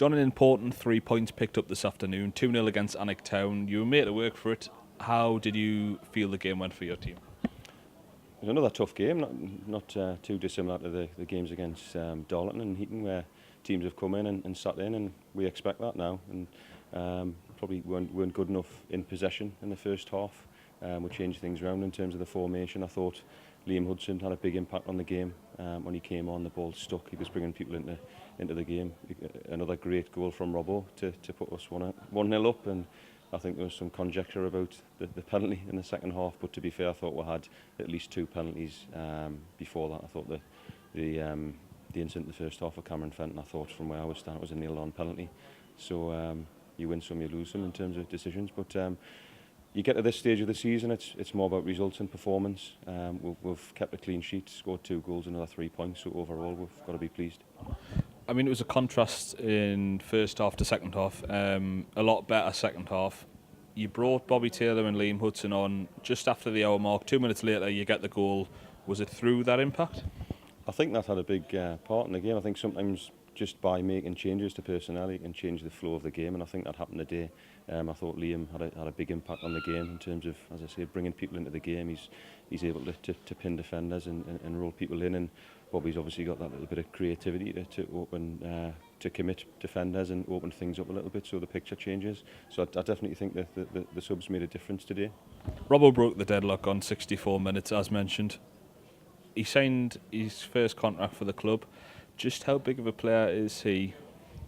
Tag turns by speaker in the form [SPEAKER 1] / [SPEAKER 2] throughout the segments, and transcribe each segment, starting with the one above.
[SPEAKER 1] Jon, an important 3 points picked up this afternoon, 2-0 against Alnwick Town. You were made to work for it. How did you feel the game went for your team?
[SPEAKER 2] It was another tough game, not too dissimilar to the games against Darlington and Heaton, where teams have come in and sat in, and we expect that now. And probably weren't good enough in possession in the first half. We changed things around in terms of the formation. I thought Liam Hudson had a big impact on the game. When he came on, the ball stuck. He was bringing people into the game. Another great goal from Robbo to put us 1-0 up. And I think there was some conjecture about the penalty in the second half. But to be fair, I thought we had at least 2 penalties before that. I thought the incident in the first half of Cameron Fenton, I thought from where I was standing, was a nil-on penalty. So you win some, you lose some in terms of decisions. But you get to this stage of the season, it's more about results and performance. We've kept a clean sheet, scored 2 goals, another 3 points. So overall, we've got to be pleased.
[SPEAKER 1] I mean, it was a contrast in first half to second half. A lot better second half. You brought Bobby Taylor and Liam Hudson on just after the hour mark. 2 minutes later, you get the goal. Was it through that impact?
[SPEAKER 2] I think that had a big part in the game. I think sometimes just by making changes to personnel, you can change the flow of the game, and I think that happened today. I thought Liam had a big impact on the game in terms of, as I say, bringing people into the game. He's able to pin defenders and roll people in, and Bobby's obviously got that little bit of creativity to open, to commit defenders and open things up a little bit so the picture changes. So I definitely think that the subs made a difference today.
[SPEAKER 1] Robbo broke the deadlock on 64 minutes, as mentioned. He signed his first contract for the club. Just how big of a player is he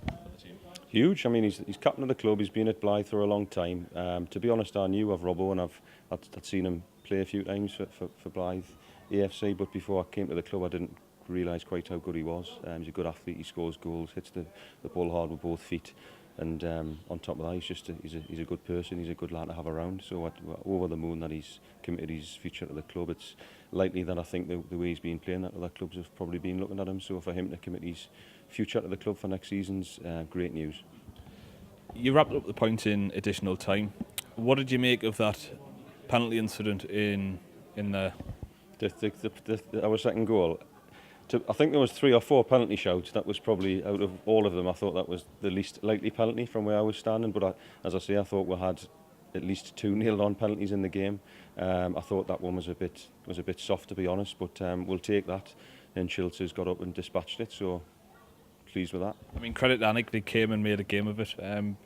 [SPEAKER 1] for the team?
[SPEAKER 2] Huge. I mean, he's captain of the club. He's been at Blyth for a long time. To be honest, I knew of Robbo, and I'd seen him play a few times for Blyth AFC, but before I came to the club, I didn't realise quite how good he was. He's a good athlete. He scores goals, hits the ball hard with both feet, and on top of that, he's a good person. He's a good lad to have around. So we're over the moon that he's committed his future to the club. It's likely that I think the way he's been playing, that other clubs have probably been looking at him. So for him to commit his future to the club for next season's great news.
[SPEAKER 1] You wrapped up the point in additional time. What did you make of that penalty incident in there?
[SPEAKER 2] Our second goal. I think there was 3 or 4 penalty shouts. That was probably, out of all of them, I thought that was the least likely penalty from where I was standing. But as I say, I thought we had at least 2 nailed-on penalties in the game. I thought that one was a bit soft, to be honest. But we'll take that. And Chilton has got up and dispatched it. So pleased with that.
[SPEAKER 1] I mean, credit to Alnwick, they came and made a game of it.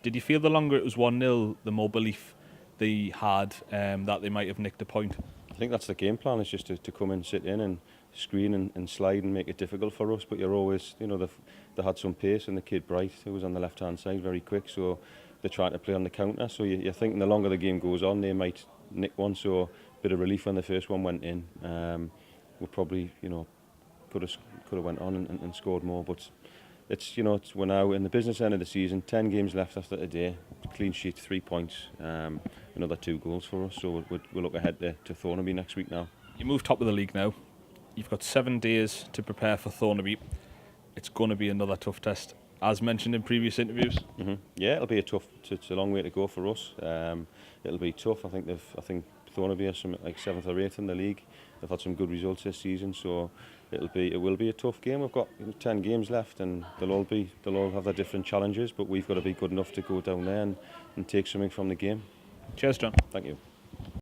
[SPEAKER 1] Did you feel the longer it was 1-0, the more belief they had that they might have nicked a point?
[SPEAKER 2] I think that's the game plan, is just to come and sit in and screen and slide and make it difficult for us. But you're always, they had some pace, and the kid Bright, who was on the left-hand side, very quick, so they're trying to play on the counter. So you're thinking the longer the game goes on, they might nick one. So a bit of relief when the first one went in. We probably, could have went on and scored more. But we're now in the business end of the season. 10 games left after today. Clean sheet, 3 points, another 2 goals for us. So we'll look ahead to Thornaby next week now.
[SPEAKER 1] You move top of the league now. You've got 7 days to prepare for Thornaby. It's going to be another tough test, as mentioned in previous interviews.
[SPEAKER 2] Mm-hmm. Yeah, it'll be it's a long way to go for us. It'll be tough. I think Thornaby are something like 7th or 8th in the league. They've had some good results this season, so it will be a tough game. We've got 10 games left, and they'll all have their different challenges. But we've got to be good enough to go down there and take something from the game.
[SPEAKER 1] Cheers, Jon.
[SPEAKER 2] Thank you.